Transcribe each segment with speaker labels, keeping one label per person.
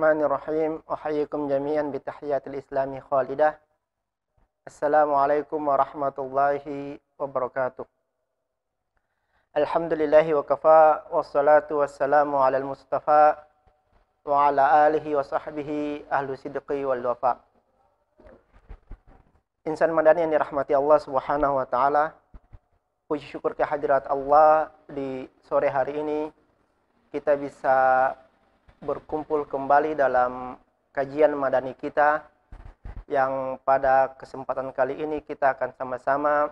Speaker 1: Bismillahirrahmanirrahim. Uhayyikum jami'an bitahiyatil islami khalidah. Assalamualaikum warahmatullahi wabarakatuh. Alhamdulillahi wa kafa, wassalatu wassalamu ala al-mustafa wa ala alihi wa sahbihi ahlu sidqi wal wafa. Insan madani yang dirahmati Allah subhanahu wa ta'ala, puji syukur kehadirat Allah di sore hari ini kita bisa berkumpul kembali dalam kajian madani kita yang pada kesempatan kali ini kita akan sama-sama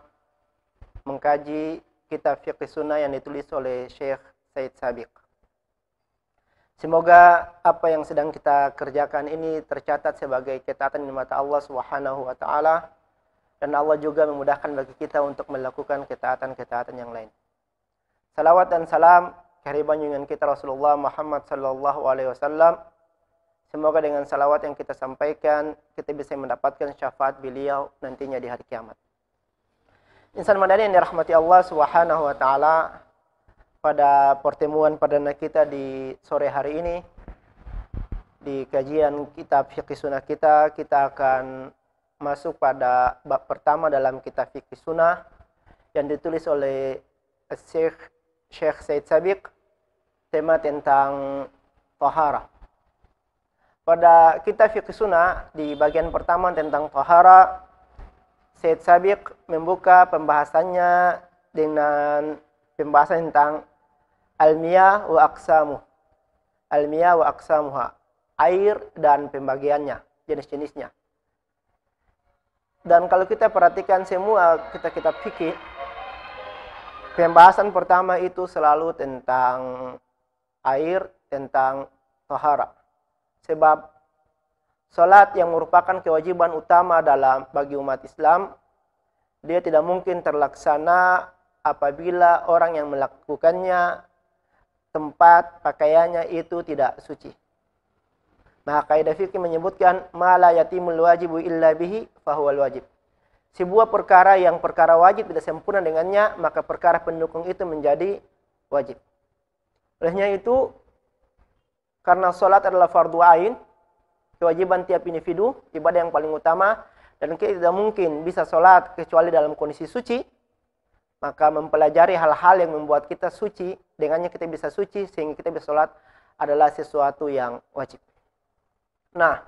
Speaker 1: mengkaji kitab Fiqh Sunnah yang ditulis oleh Syekh Said Sabiq. Semoga apa yang sedang kita kerjakan ini tercatat sebagai ketaatan di mata Allah Subhanahu wa taala dan Allah juga memudahkan bagi kita untuk melakukan ketaatan-ketaatan yang lain. Salawat dan salam kehadiran junjungan kita Rasulullah Muhammad sallallahu alaihi wasallam. Semoga dengan salawat yang kita sampaikan kita bisa mendapatkan syafaat beliau nantinya di hari kiamat. Insan madani yang dirahmati Allah Subhanahu wa taala, pada pertemuan perdana kita di sore hari ini di kajian kitab Fiqh Sunnah kita akan masuk pada bab pertama dalam kitab Fiqh Sunnah yang ditulis oleh Syekh Said Sabiq, tema tentang tahara. Pada kitab Fiqh Sunnah di bagian pertama tentang tahara, Said Sabiq membuka pembahasannya dengan pembahasan tentang al-miyah wa aqsamuh. Al-miyah wa aqsamuha, air dan pembagiannya, jenis-jenisnya. Dan kalau kita perhatikan semua kitab fikih, pembahasan pertama itu selalu tentang air, tentang tahara. Sebab salat yang merupakan kewajiban utama bagi umat Islam, dia tidak mungkin terlaksana apabila orang yang melakukannya tempat pakaiannya itu tidak suci. Maka kaidah fikih menyebutkan ma la yatimul wajibu illa bihi fahuwal wajib. Sebuah perkara yang perkara wajib tidak sempurna dengannya, maka perkara pendukung itu menjadi wajib. Olehnya itu, karena sholat adalah fardu ain, kewajiban tiap individu, ibadah yang paling utama, dan kita tidak mungkin bisa sholat kecuali dalam kondisi suci, maka mempelajari hal-hal yang membuat kita suci, dengannya kita bisa suci, sehingga kita bisa sholat adalah sesuatu yang wajib. Nah,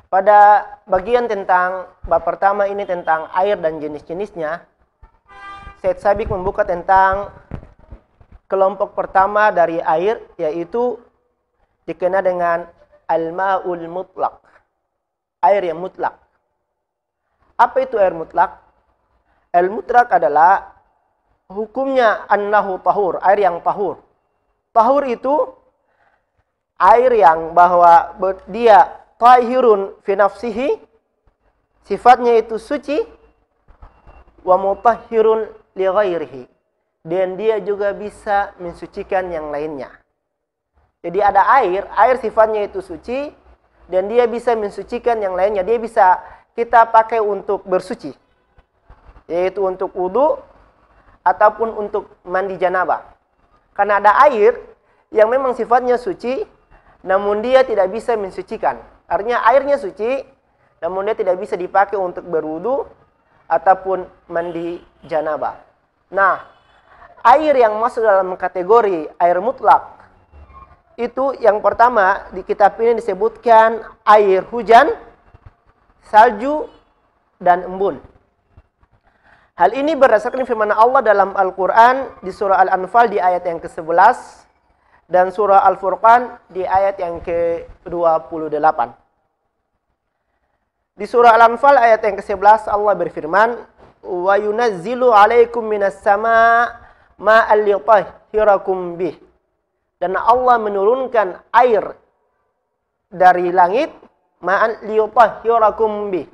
Speaker 1: pada bagian tentang bab pertama ini tentang air dan jenis-jenisnya, Said Sabiq membuka tentang kelompok pertama dari air, yaitu dikenal dengan al-ma'ul mutlak, air yang mutlak. Apa itu air mutlak? Al-mutlak adalah hukumnya annahu tahur, air yang tahur. Tahur itu air yang bahwa dia tahirun fi nafsihi, sifatnya itu suci, wa mutahhirun li ghairihi, dan dia juga bisa mensucikan yang lainnya. Jadi ada air sifatnya itu suci dan dia bisa mensucikan yang lainnya. Dia bisa kita pakai untuk bersuci, yaitu untuk wudu ataupun untuk mandi janabah. Karena ada air yang memang sifatnya suci namun dia tidak bisa mensucikan. Artinya airnya suci, namun dia tidak bisa dipakai untuk berwudu ataupun mandi janabah. Nah, air yang masuk dalam kategori air mutlak, itu yang pertama di kitab ini disebutkan air hujan, salju, dan embun. Hal ini berdasarkan firman Allah dalam Al-Quran di surah Al-Anfal di ayat yang ke-11, dan surah Al-Furqan di ayat yang ke-28. Di surah Al-Anfal ayat yang ke-11 Allah berfirman, "Wa yunazzilu 'alaikum minas sama' ma'an liyutahhirakum bih." Dan Allah menurunkan air dari langit, ma'an liyutahhirakum bih,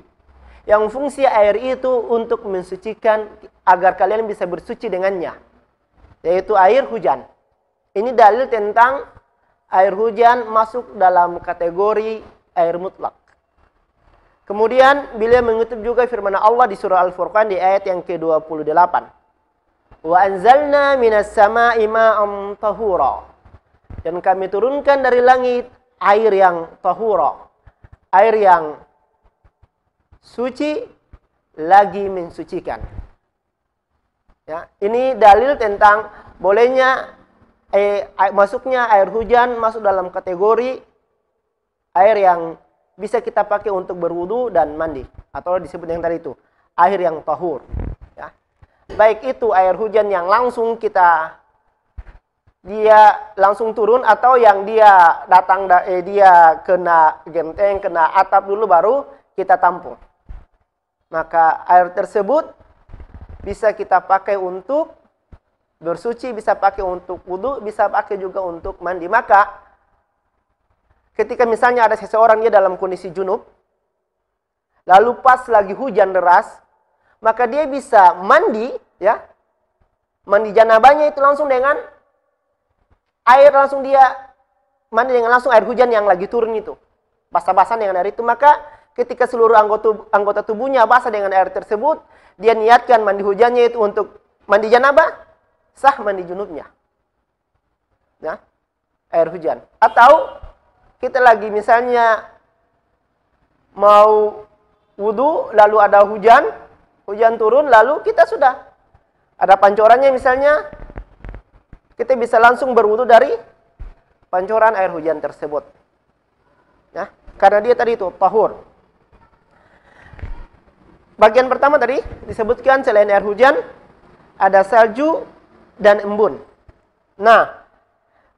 Speaker 1: yang fungsi air itu untuk mensucikan agar kalian bisa bersuci dengannya, yaitu air hujan. Ini dalil tentang air hujan masuk dalam kategori air mutlak. Kemudian beliau mengutip juga firman Allah di surah Al-Furqan di ayat yang ke-28. Wa anzalna minas sama'i ma'an tahura. Dan kami turunkan dari langit air yang tahura, air yang suci lagi mensucikan. Ya, ini dalil tentang bolehnya masuknya air hujan masuk dalam kategori air yang bisa kita pakai untuk berwudu dan mandi, atau disebut yang tadi itu air yang tahur. Ya. Baik itu air hujan yang langsung dia langsung turun, atau yang dia datang dia kena genteng, kena atap dulu baru kita tampung. Maka air tersebut bisa kita pakai untuk bersuci, bisa pakai untuk wudu, bisa pakai juga untuk mandi. Maka ketika misalnya ada seseorang dia dalam kondisi junub, lalu pas lagi hujan deras, maka dia bisa mandi, ya. Mandi janabahnya itu langsung dengan air, langsung dia mandi dengan langsung air hujan yang lagi turun itu. Basah-basah dengan air itu, maka ketika seluruh anggota tubuhnya basah dengan air tersebut, dia niatkan mandi hujannya itu untuk mandi janabah, sah mandi junubnya. Ya, air hujan. Atau kita lagi misalnya mau wudu, lalu ada hujan turun, lalu kita sudah ada pancorannya misalnya, kita bisa langsung berwudu dari pancoran air hujan tersebut. Ya, karena dia tadi itu tahur. Bagian pertama tadi disebutkan selain air hujan ada salju dan embun. Nah,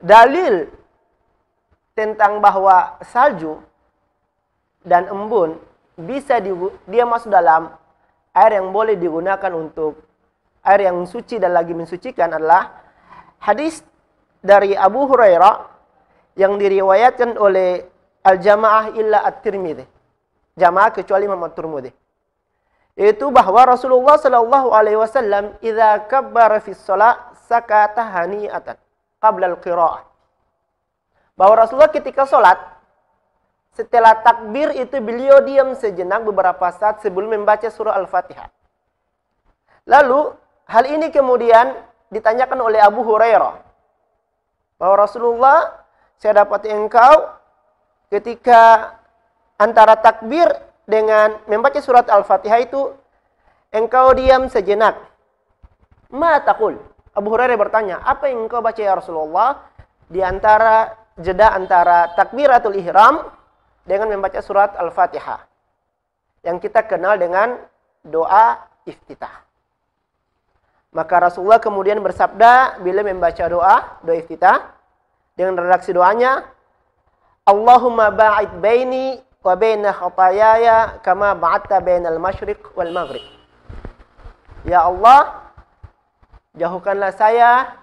Speaker 1: dalil tentang bahwa salju dan embun bisa dia masuk dalam air yang boleh digunakan untuk air yang suci dan lagi mensucikan adalah hadis dari Abu Hurairah yang diriwayatkan oleh Al-Jamaah illa At-Tirmidzi. Jamaah kecuali Imam At-Tirmidzi. Yaitu bahwa Rasulullah sallallahu alaihi wasallam idza kabbara fi shalah sakata hani'atan qabla al-qira'ah. Bahwa Rasulullah ketika salat setelah takbir itu beliau diam sejenak beberapa saat sebelum membaca surah Al-Fatihah. Lalu hal ini kemudian ditanyakan oleh Abu Hurairah bahwa Rasulullah, saya dapati engkau ketika antara takbir dengan membaca surat Al-Fatihah itu engkau diam sejenak. Ma taqul? Abu Hurairah bertanya, apa yang engkau baca ya Rasulullah di antara jeda antara takbiratul ihram dengan membaca surat Al-Fatihah yang kita kenal dengan doa iftitah. Maka Rasulullah kemudian bersabda bila membaca doa iftitah dengan redaksi doanya, Allahumma ba'id baini wa baina khatayaya kama ba'adta bainal masyriq wal maghrib. Ya Allah, jauhkanlah saya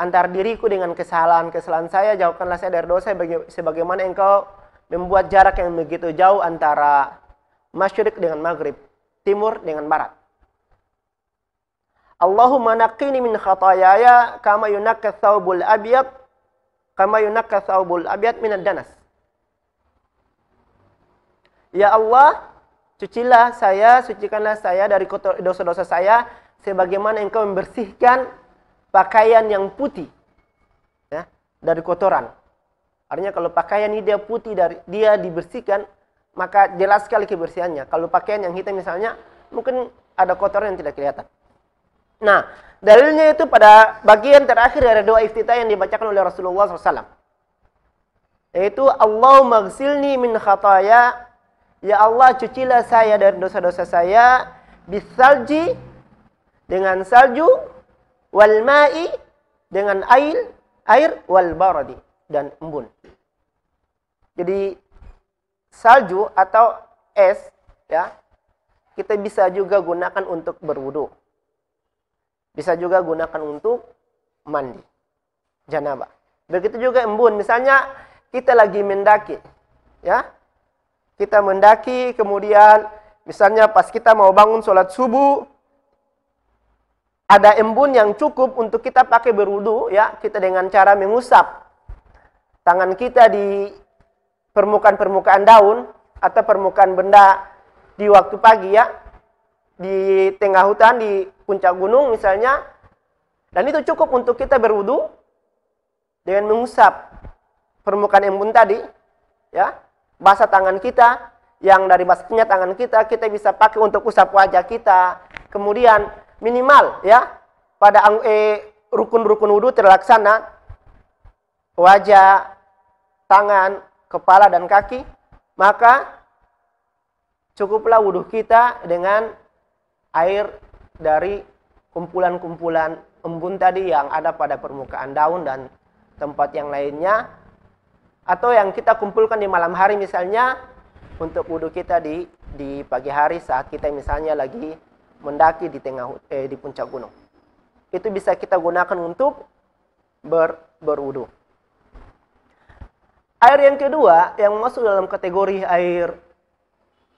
Speaker 1: antar diriku dengan kesalahan-kesalahan saya, jauhkanlah saya dari dosa sebagaimana engkau membuat jarak yang begitu jauh antara masyriq dengan maghrib, timur dengan barat. Allahumma naqqini min khatayaya kama yunaqqa thawbul abyad minad danas. Ya Allah, sucikanlah saya dari dosa-dosa saya sebagaimana engkau membersihkan pakaian yang putih, ya, dari kotoran. Artinya kalau pakaian ini dia putih, dia dibersihkan, maka jelas sekali kebersihannya. Kalau pakaian yang hitam misalnya, mungkin ada kotoran yang tidak kelihatan. Nah, dalilnya itu pada bagian terakhir dari doa iftitah yang dibacakan oleh Rasulullah SAW. Yaitu, Allahumma ghsilni min khataya. Ya Allah, cucilah saya dari dosa-dosa saya. Bisalji, dengan salju. Wal ma'i, dengan air. Wal baradi, dan embun. Jadi, salju atau es, ya, kita bisa juga gunakan untuk berwudu. Bisa juga gunakan untuk mandi janabah. Begitu juga embun. Misalnya kita lagi mendaki, ya. Kita mendaki, kemudian misalnya pas kita mau bangun sholat subuh, ada embun yang cukup untuk kita pakai berwudu, ya. Kita dengan cara mengusap tangan kita di permukaan daun atau permukaan benda di waktu pagi, ya. Di tengah hutan, di puncak gunung misalnya, dan itu cukup untuk kita berwudu dengan mengusap permukaan embun tadi, ya, basah tangan kita, yang dari basahnya tangan kita bisa pakai untuk usap wajah kita. Kemudian minimal, ya, pada rukun-rukun wudhu terlaksana, wajah, tangan, kepala, dan kaki, maka cukuplah wudhu kita dengan air dari kumpulan-kumpulan embun tadi yang ada pada permukaan daun dan tempat yang lainnya, atau yang kita kumpulkan di malam hari misalnya untuk wudhu kita di pagi hari saat kita misalnya lagi mendaki di puncak gunung. Itu bisa kita gunakan untuk berwudhu. Air yang kedua yang masuk dalam kategori air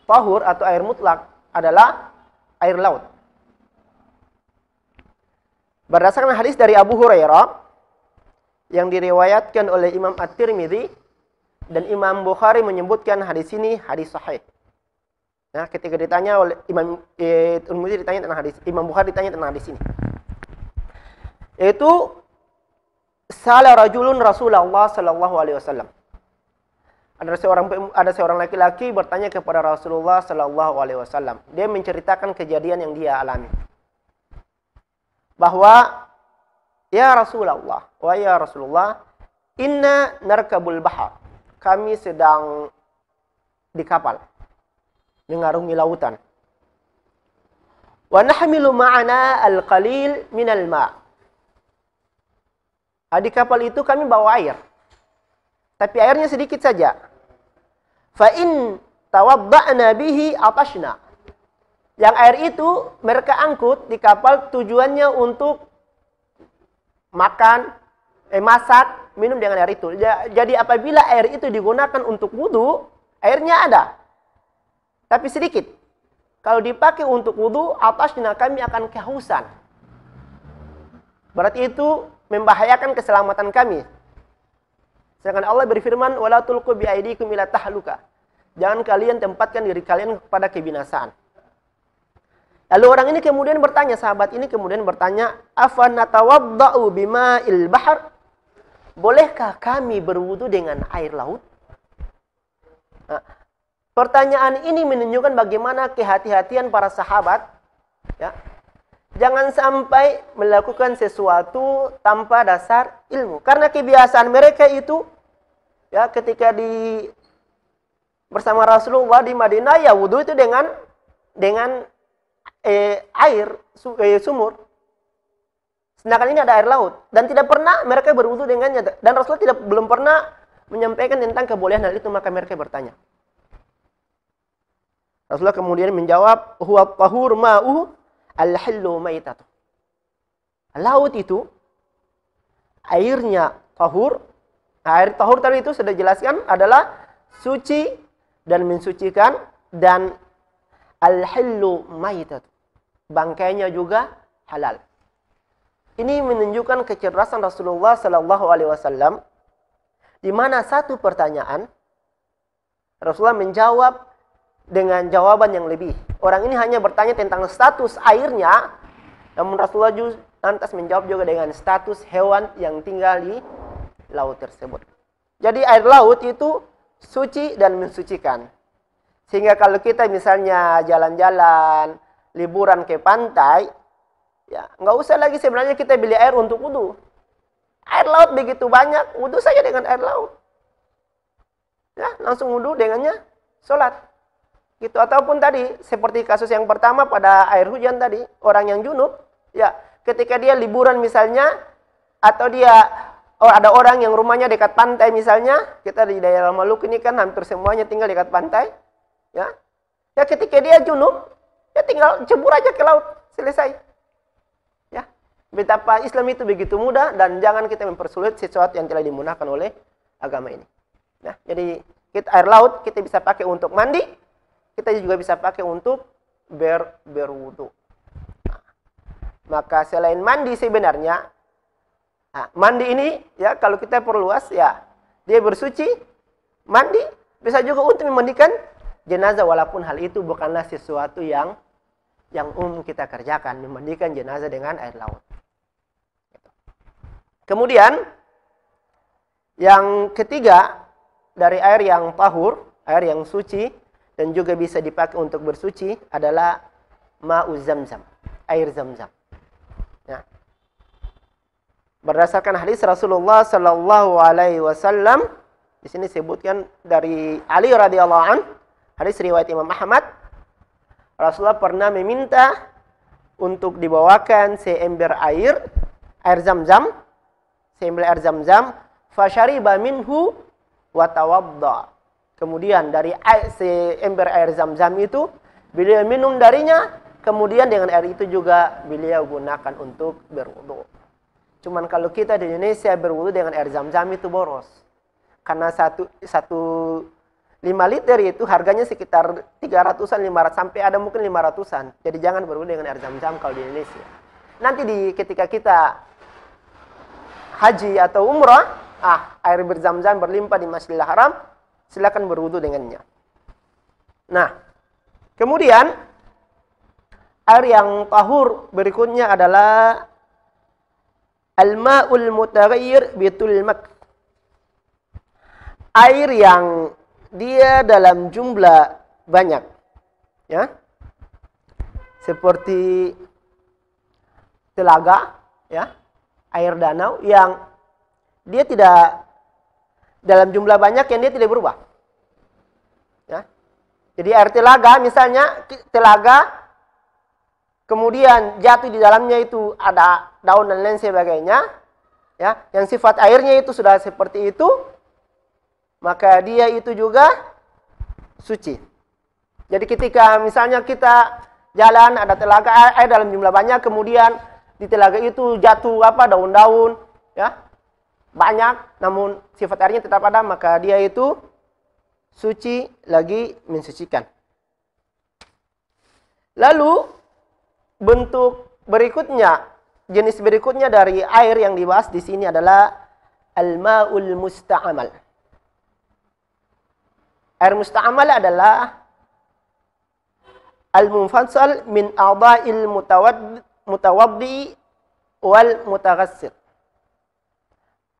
Speaker 1: tahur atau air mutlak adalah air laut. Berdasarkan hadis dari Abu Hurairah yang diriwayatkan oleh Imam At-Tirmidzi dan Imam Bukhari menyebutkan hadis ini hadis sahih. Nah, ketika ditanya oleh Imam Tirmidzi ditanya tentang hadis, Imam Bukhari ditanya tentang hadis ini. Itu sala rajulun Rasulullah sallallahu alaihi wasallam. Ada seorang laki-laki bertanya kepada Rasulullah sallallahu alaihi wasallam. Dia menceritakan kejadian yang dia alami. Bahwa ya Rasulullah, wa ya Rasulullah, inna narkabul bahar. Kami sedang di kapal mengarungi lautan. Wa nahmilu ma'ana al-qalil minal ma'. Di kapal itu kami bawa air. Tapi airnya sedikit saja. Fa in tawadda'na bihi atashna. Yang air itu mereka angkut di kapal tujuannya untuk makan, masak, minum dengan air itu. Jadi apabila air itu digunakan untuk wudhu, airnya ada. Tapi sedikit. Kalau dipakai untuk wudhu, atasnya kami akan kehausan. Berarti itu membahayakan keselamatan kami. Sedangkan Allah berfirman, "Wala tulqu bi aydikum ila tahluka." Jangan kalian tempatkan diri kalian kepada kebinasaan. Lalu orang ini kemudian bertanya, sahabat ini kemudian bertanya, "Afa natawadda'u bima'il bahr?" Bolehkah kami berwudu dengan air laut? Nah, pertanyaan ini menunjukkan bagaimana kehati-hatian para sahabat, ya. Jangan sampai melakukan sesuatu tanpa dasar ilmu. Karena kebiasaan mereka itu, ya, ketika bersama Rasulullah di Madinah, ya wudu itu dengan air sumur. Sedangkan ini ada air laut dan tidak pernah mereka berwudu dengannya, dan Rasulullah belum pernah menyampaikan tentang kebolehan hal itu, maka mereka bertanya. Rasulullah kemudian menjawab, "Huwa tahur ma'uhu al-hillu maitatu." Laut itu airnya tahur. Air tahur tadi itu sudah dijelaskan adalah suci dan mensucikan, dan al-hillu maitatu, bangkainya juga halal. Ini menunjukkan kecerdasan Rasulullah sallallahu alaihi wasallam, di mana satu pertanyaan Rasulullah menjawab dengan jawaban yang lebih. Orang ini hanya bertanya tentang status airnya, namun Rasulullah lantas menjawab juga dengan status hewan yang tinggal di laut tersebut. Jadi air laut itu suci dan mensucikan. Sehingga kalau kita misalnya jalan-jalan, liburan ke pantai, ya nggak usah lagi sebenarnya kita beli air untuk wudhu. Air laut begitu banyak, wudhu saja dengan air laut. Ya, langsung wudhu dengannya sholat. Gitu. Ataupun tadi, seperti kasus yang pertama pada air hujan tadi, orang yang junub, ya ketika dia liburan misalnya, atau ada orang yang rumahnya dekat pantai misalnya, kita di daerah Maluku ini kan hampir semuanya tinggal dekat pantai, ya ketika dia junub, ya tinggal cebur aja ke laut, selesai. Ya, betapa Islam itu begitu mudah, dan jangan kita mempersulit sesuatu yang telah dimudahkan oleh agama ini. Nah, jadi air laut kita bisa pakai untuk mandi, kita juga bisa pakai untuk berwudu. Nah, maka selain mandi sebenarnya, mandi ini ya kalau kita perluas, ya dia bersuci, mandi, bisa juga untuk memandikan jenazah, walaupun hal itu bukanlah sesuatu yang umum kita kerjakan, memandikan jenazah dengan air laut. Kemudian Yang ketiga, dari air yang tahur, air yang suci, dan juga bisa dipakai untuk bersuci adalah ma'u zamzam, air zamzam. Ya. Berdasarkan hadis Rasulullah sallallahu alaihi wasallam, di sini disebutkan dari Ali radhiyallahu an, hadis riwayat Imam Ahmad, Rasulullah pernah meminta untuk dibawakan seember air zamzam, seember air zamzam, fasyariba minhu wa tawadda. Kemudian dari seember air zamzam itu beliau minum darinya, kemudian dengan air itu juga beliau gunakan untuk berwudu. Cuman kalau kita di Indonesia berwudu dengan air zam-zam itu boros. Karena satu 5 liter itu harganya sekitar 300-an, 500 sampai ada mungkin 500-an. Jadi jangan berwudu dengan air zam-zam kalau di Indonesia. Nanti ketika kita haji atau umrah, air berzam-zam berlimpah di Masjidil Haram, silakan berwudu dengannya. Nah, kemudian air yang tahur berikutnya adalah al-ma'ul mutaghayyir bitul mak. Air yang dia dalam jumlah banyak, ya. Seperti telaga, ya. Air danau yang dia tidak dalam jumlah banyak yang dia tidak berubah. Ya. Jadi air telaga misalnya, telaga kemudian jatuh di dalamnya itu ada daun dan lain sebagainya, ya, yang sifat airnya itu sudah seperti itu, maka dia itu juga suci. Jadi ketika misalnya kita jalan ada telaga air dalam jumlah banyak, kemudian di telaga itu jatuh daun-daun, ya, banyak, namun sifat airnya tetap ada, maka dia itu suci lagi mensucikan. Lalu bentuk berikutnya, jenis berikutnya dari air yang dibahas di sini adalah al-ma'ul musta'amal. Air musta'amal adalah al-munfassal min a'dha'il mutawaddi wal mutaghassir.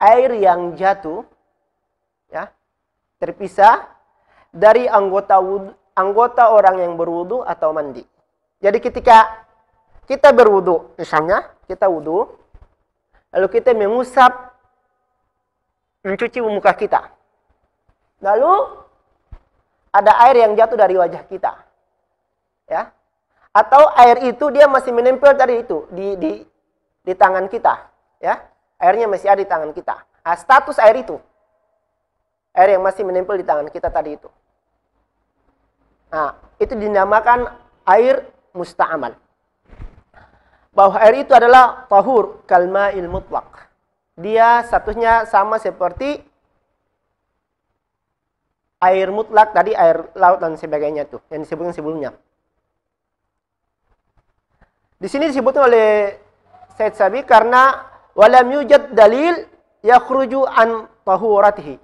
Speaker 1: Air yang jatuh, ya, terpisah dari anggota orang yang berwudu atau mandi. Jadi ketika kita berwudu, misalnya kita wudu, lalu kita mengusap, mencuci muka kita. Lalu ada air yang jatuh dari wajah kita, ya. Atau air itu dia masih menempel tadi itu di tangan kita, ya. Airnya masih ada di tangan kita. Status air itu, air yang masih menempel di tangan kita tadi itu. Nah, itu dinamakan air musta'amal. Bahwa air itu adalah tahur kalma'il mutlaq. Dia statusnya sama seperti air mutlak tadi, air laut dan sebagainya tuh yang disebutkan sebelumnya. Di sini disebutkan oleh Said Sabiq karena walam yujad dalil yakhruju an tahuratihi.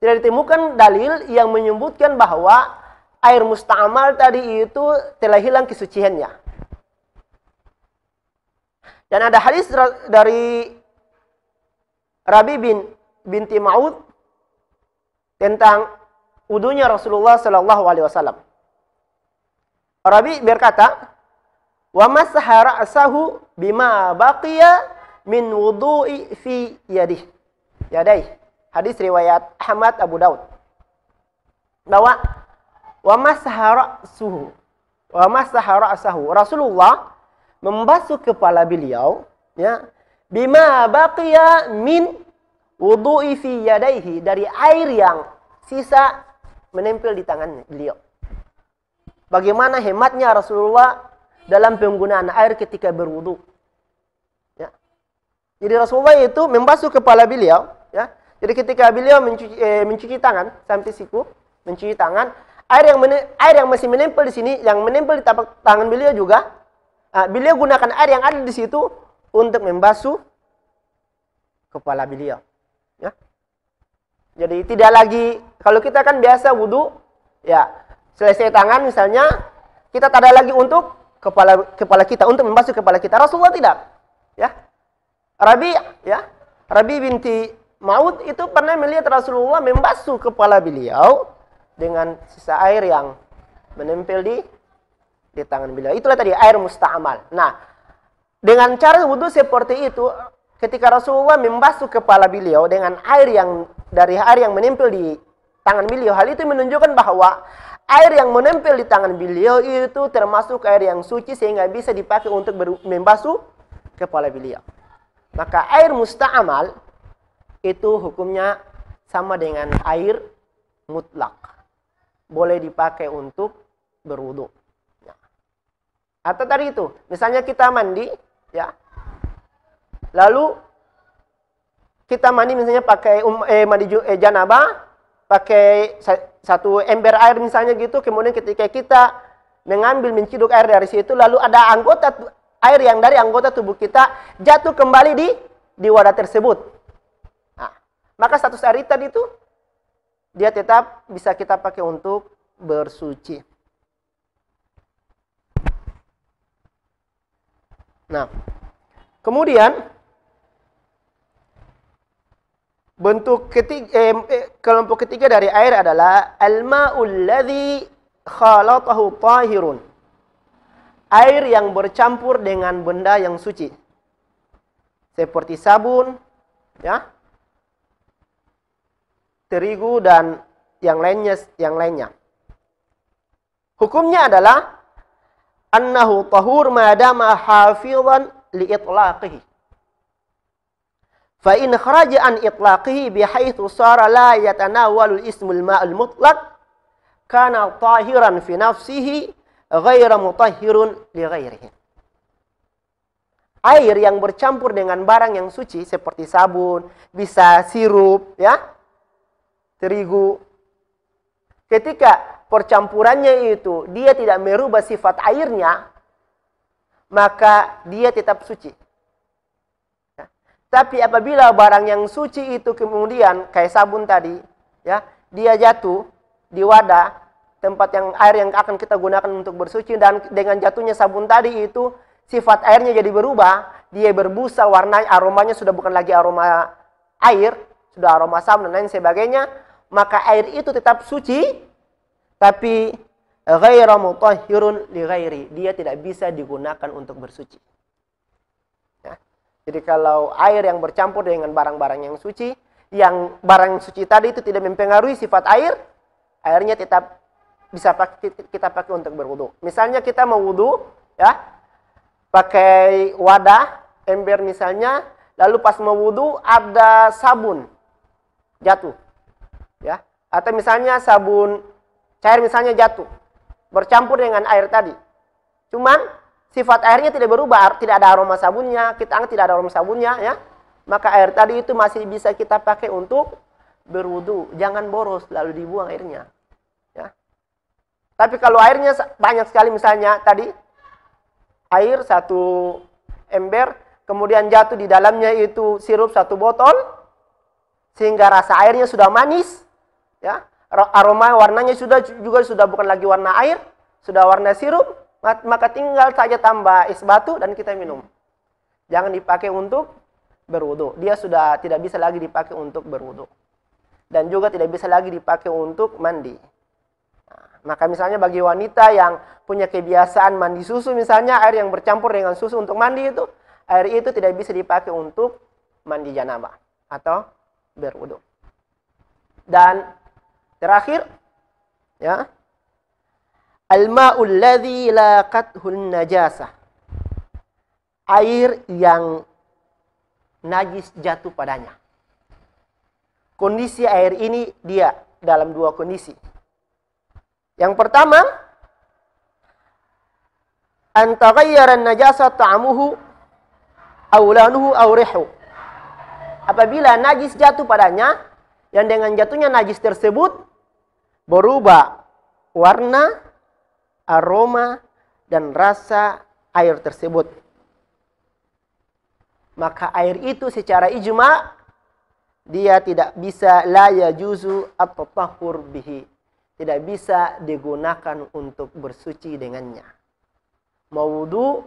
Speaker 1: Tidak ditemukan dalil yang menyebutkan bahwa air musta'amal tadi itu telah hilang kesuciannya. Dan ada hadis dari Rabi binti Ma'ud tentang wudunya Rasulullah sallallahu alaihi wasallam. Rabi berkata, "Wa masaha ra'sahu bima baqiya min wudu'i fi yadihi." Yadai. Hadis riwayat Ahmad Abu Daud. Bahwa wa masaha ra'sahu. Rasulullah membasuh kepala beliau, ya, bima baqiya min wudu'i fi yadaihi, dari air yang sisa menempel di tangan beliau. Bagaimana hematnya Rasulullah dalam penggunaan air ketika berwudu. Ya. Jadi Rasulullah itu membasuh kepala beliau, ya. Jadi ketika beliau mencuci tangan sampai siku, mencuci tangan, air yang masih menempel di sini, yang menempel di tapak tangan beliau juga, beliau gunakan air yang ada di situ untuk membasuh kepala beliau. Ya. Jadi tidak lagi, kalau kita kan biasa wudu, ya selesai tangan misalnya, kita tak ada lagi untuk kepala kita, untuk membasuh kepala kita. Rasulullah tidak. Ya. Rabi binti Maud itu pernah melihat Rasulullah membasuh kepala beliau dengan sisa air yang menempel di tangan beliau. Itulah tadi air musta'mal. Nah, dengan cara wudhu seperti itu, ketika Rasulullah membasuh kepala beliau dengan air yang menempel di tangan beliau, hal itu menunjukkan bahwa air yang menempel di tangan beliau itu termasuk air yang suci sehingga bisa dipakai untuk membasuh kepala beliau. Maka air musta'mal itu hukumnya sama dengan air mutlak. Boleh dipakai untuk berwudu. Ya. Atau tadi itu, misalnya kita mandi, ya. Lalu kita mandi misalnya pakai janabah, pakai satu ember air misalnya gitu, kemudian ketika kita menciduk air dari situ, lalu ada air yang dari anggota tubuh kita jatuh kembali di wadah tersebut. Nah, maka status air tadi itu dia tetap bisa kita pakai untuk bersuci. Nah, kemudian kelompok ketiga dari air adalah al-ma'ul ladzi khalatahu tahirun. Air yang bercampur dengan benda yang suci. Seperti sabun, ya, terigu dan yang lainnya. Hukumnya adalah annahu tahur madama hafizan li itlaqihi. Fa in kharaja an itlaqihi bihaitsu sara la yatanawalu ismul ma'al mutlaq kana tahiran fi nafsihi ghairu mutahhirun li ghairihi. Air yang bercampur dengan barang yang suci seperti sabun, bisa sirup, ya, terigu. Ketika percampurannya itu dia tidak merubah sifat airnya, maka dia tetap suci. Ya. Tapi apabila barang yang suci itu kemudian kayak sabun tadi, ya, dia jatuh di wadah tempat yang air yang akan kita gunakan untuk bersuci, dan dengan jatuhnya sabun tadi itu sifat airnya jadi berubah, dia berbusa, warna aromanya sudah bukan lagi aroma air, sudah aroma sabun dan lain sebagainya, maka air itu tetap suci, tapi ghairu mutahhirun li ghairi, dia tidak bisa digunakan untuk bersuci. Ya. Jadi kalau air yang bercampur dengan barang-barang yang suci, yang barang suci tadi itu tidak mempengaruhi sifat air, airnya tetap bisa kita pakai untuk berwudu. Misalnya kita mau wudu, ya, pakai wadah, ember misalnya, lalu pas mau wudu ada sabun jatuh, ya, atau misalnya sabun cair misalnya jatuh, bercampur dengan air tadi. Cuman sifat airnya tidak berubah, tidak ada aroma sabunnya, kita anggap tidak ada aroma sabunnya, ya, maka air tadi itu masih bisa kita pakai untuk berwudu. Jangan boros lalu dibuang airnya. Tapi kalau airnya banyak sekali, misalnya tadi air satu ember, kemudian jatuh di dalamnya itu sirup satu botol, sehingga rasa airnya sudah manis, ya, aroma warnanya sudah bukan lagi warna air, sudah warna sirup, maka tinggal saja tambah es batu dan kita minum. Jangan dipakai untuk berwudu. Dia sudah tidak bisa lagi dipakai untuk berwudu. Dan juga tidak bisa lagi dipakai untuk mandi. Maka misalnya bagi wanita yang punya kebiasaan mandi susu, misalnya air yang bercampur dengan susu untuk mandi itu, air itu tidak bisa dipakai untuk mandi janabah atau berwudu. Dan terakhir, ya, al-ma'ul ladzi laqathun najasah. Air yang najis jatuh padanya. Kondisi air ini dia dalam dua kondisi. Yang pertama, an taghayyara an-najasa ta'amuhu aw lanuhu aw rihu. Apabila najis jatuh padanya, yang dengan jatuhnya najis tersebut berubah warna, aroma, dan rasa air tersebut, maka air itu secara ijma dia tidak bisa, la yajuzu at-tatahhur bihi, tidak bisa digunakan untuk bersuci dengannya. Mau wudu,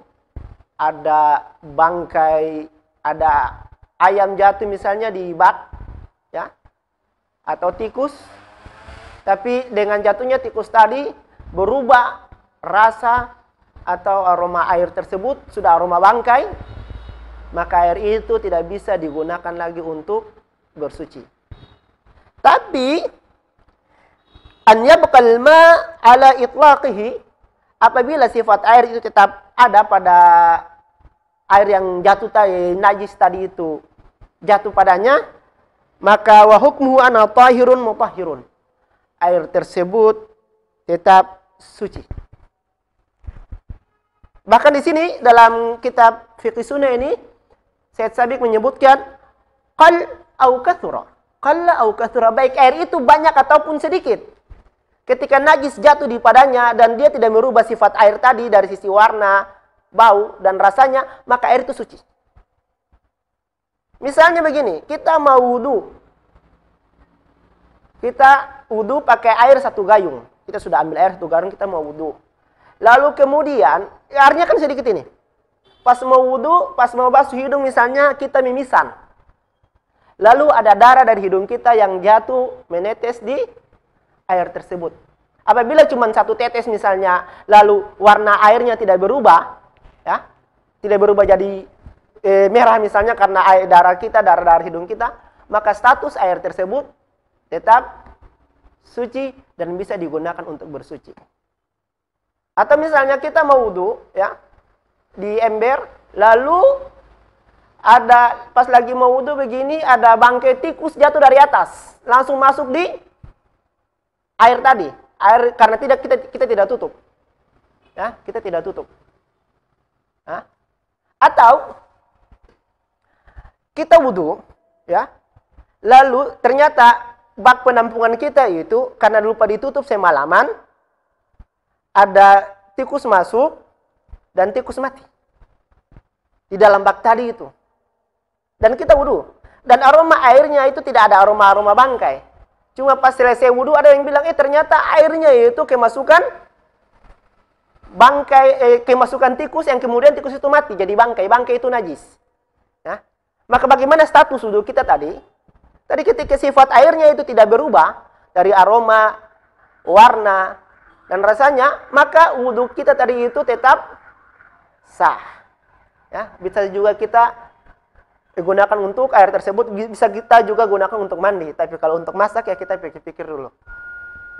Speaker 1: ada bangkai, ada ayam jatuh misalnya di bak, ya, atau tikus, tapi dengan jatuhnya tikus tadi berubah rasa atau aroma air tersebut sudah aroma bangkai, maka air itu tidak bisa digunakan lagi untuk bersuci. Tapi an yabqal ma ala itlaqihi, apabila sifat air itu tetap ada pada air yang jatuh tadi, najis tadi itu jatuh padanya, maka wa hukmuhu ana tahirun mutahhirun. Air tersebut tetap suci. Bahkan di sini dalam kitab Fiqh Sunnah ini Syed Sabiq menyebutkan qal au kathura. Qalla au kathura, baik air itu banyak ataupun sedikit. Ketika najis jatuh di padanya dan dia tidak merubah sifat air tadi dari sisi warna, bau dan rasanya, maka air itu suci. Misalnya begini, kita mau wudu. Kita wudu pakai air 1 gayung. Kita sudah ambil air 1 gayung, kita mau wudu. Lalu kemudian, airnya kan sedikit ini. Pas mau wudu, pas mau basuh hidung misalnya, kita mimisan. Lalu ada darah dari hidung kita yang jatuh menetes di air tersebut. Apabila cuma 1 tetes misalnya, lalu warna airnya tidak berubah, ya, tidak berubah jadi merah misalnya karena air darah kita, darah hidung kita, maka status air tersebut tetap suci dan bisa digunakan untuk bersuci. Atau misalnya kita mau wudu, ya, di ember, lalu ada pas lagi mau wudu begini, ada bangkai tikus jatuh dari atas, langsung masuk di air tadi. Air karena kita tidak tutup. Ya, kita tidak tutup. Hah? Atau kita wudu, ya. Lalu ternyata bak penampungan kita itu karena lupa ditutup semalaman, ada tikus masuk dan tikus mati di dalam bak tadi itu. Dan kita wudu. Dan aroma airnya itu tidak ada aroma-aroma bangkai. Cuma pas selesai wudu ada yang bilang, ternyata airnya itu kemasukan bangkai, kemasukan tikus yang kemudian tikus itu mati jadi bangkai. Bangkai itu najis. Ya. Maka bagaimana status wudu kita tadi? Tadi ketika sifat airnya itu tidak berubah dari aroma, warna, dan rasanya, maka wudu kita tadi itu tetap sah. Ya, bisa juga kita digunakan untuk air tersebut, bisa kita juga gunakan untuk mandi. Tapi kalau untuk masak ya kita pikir-pikir dulu.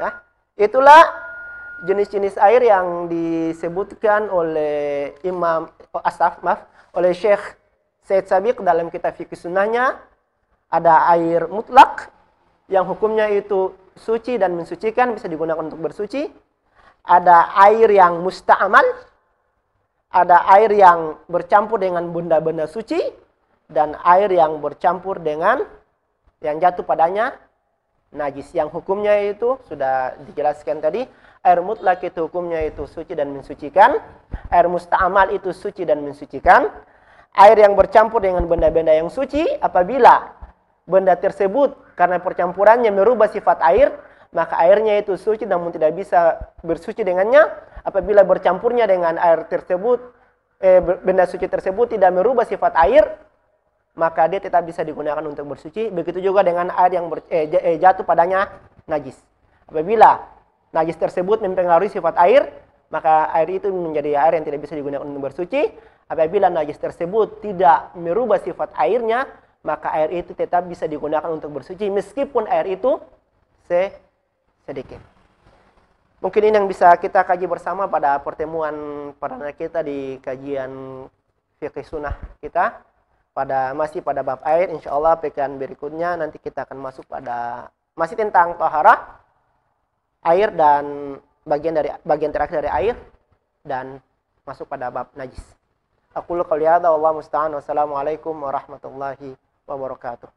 Speaker 1: Ya, itulah jenis-jenis air yang disebutkan oleh oleh Syekh Syed Sabiq dalam kitab Fiqh Sunnahnya. Ada air mutlak yang hukumnya itu suci dan mensucikan, bisa digunakan untuk bersuci. Ada air yang musta'amal, ada air yang bercampur dengan benda-benda suci, dan air yang bercampur dengan yang jatuh padanya najis. Yang hukumnya itu sudah dijelaskan tadi. Air mutlak itu hukumnya itu suci dan mensucikan. Air musta'amal itu suci dan mensucikan. Air yang bercampur dengan benda-benda yang suci, apabila benda tersebut karena percampurannya merubah sifat air, maka airnya itu suci namun tidak bisa bersuci dengannya. Apabila bercampurnya dengan air tersebut, benda suci tersebut tidak merubah sifat air, maka dia tetap bisa digunakan untuk bersuci. Begitu juga dengan air yang jatuh padanya najis. Apabila najis tersebut mempengaruhi sifat air, maka air itu menjadi air yang tidak bisa digunakan untuk bersuci. Apabila najis tersebut tidak merubah sifat airnya, maka air itu tetap bisa digunakan untuk bersuci meskipun air itu sedikit. Mungkin ini yang bisa kita kaji bersama pada pertemuan perdana kita di kajian Fiqh Sunnah kita. Masih pada bab air, insya Allah pekan berikutnya nanti kita akan masuk pada masih tentang taharah air dan bagian terakhir dari air dan masuk pada bab najis. Aqulu qouli hadza wallahu musta'an. Wassalamualaikum warahmatullahi wabarakatuh.